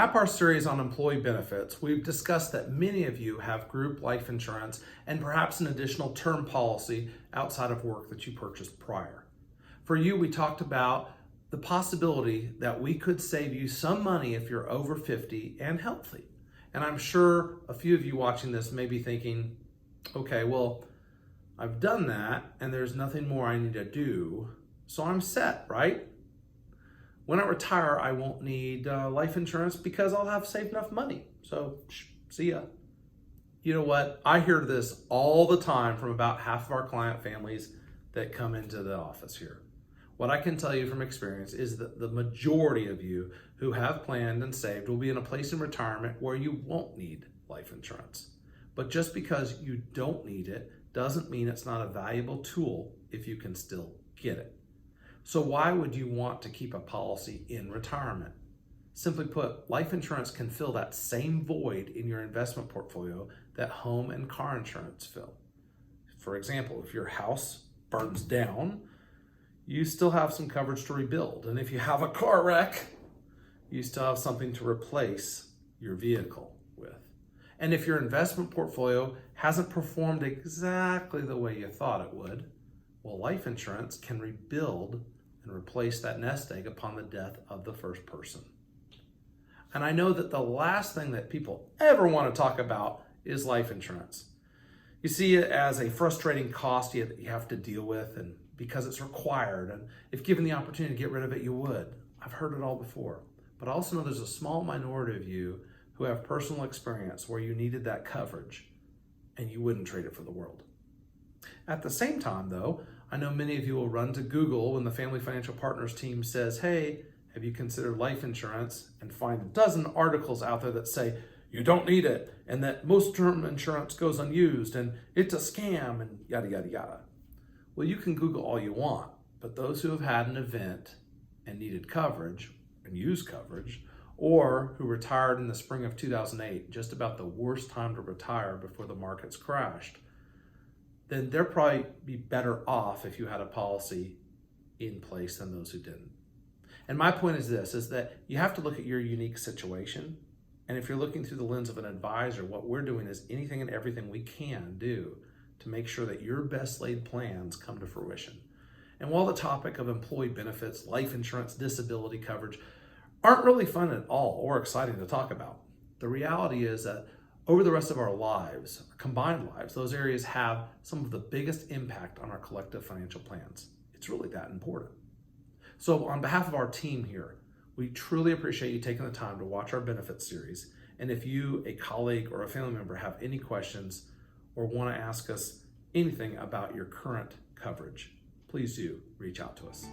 wrap our series on employee benefits, we've discussed that many of you have group life insurance and perhaps an additional term policy outside of work that you purchased prior. For you, we talked about the possibility that we could save you some money if you're over 50 and healthy. And I'm sure a few of you watching this may be thinking, okay, well, I've done that and there's nothing more I need to do, so I'm set, right? When I retire, I won't need life insurance because I'll have saved enough money. So see ya. You know what? I hear this all the time from about half of our client families that come into the office here. What I can tell you from experience is that the majority of you who have planned and saved will be in a place in retirement where you won't need life insurance. But just because you don't need it doesn't mean it's not a valuable tool if you can still get it. So why would you want to keep a policy in retirement? Simply put, life insurance can fill that same void in your investment portfolio that home and car insurance fill. For example, if your house burns down, you still have some coverage to rebuild. And if you have a car wreck, you still have something to replace your vehicle with. And if your investment portfolio hasn't performed exactly the way you thought it would, well, life insurance can rebuild and replace that nest egg upon the death of the first person. And I know that the last thing that people ever want to talk about is life insurance. You see it as a frustrating cost you have to deal with, and because it's required, and if given the opportunity to get rid of it, you would. I've heard it all before. But I also know there's a small minority of you who have personal experience where you needed that coverage and you wouldn't trade it for the world. At the same time, though, I know many of you will run to Google when the Family Financial Partners team says, hey, have you considered life insurance? And find a dozen articles out there that say, you don't need it, and that most term insurance goes unused, and it's a scam, and yada, yada, yada. Well, you can Google all you want, but those who have had an event and needed coverage and used coverage, or who retired in the spring of 2008, just about the worst time to retire before the markets crashed, then they'll probably be better off if you had a policy in place than those who didn't. And my point is this, is that you have to look at your unique situation. And if you're looking through the lens of an advisor, what we're doing is anything and everything we can do to make sure that your best laid plans come to fruition. And while the topic of employee benefits, life insurance, disability coverage aren't really fun at all or exciting to talk about, the reality is that over the rest of our lives, combined lives, those areas have some of the biggest impact on our collective financial plans. It's really that important. So on behalf of our team here, we truly appreciate you taking the time to watch our benefits series. And if you, a colleague, or a family member have any questions or want to ask us anything about your current coverage, please do reach out to us.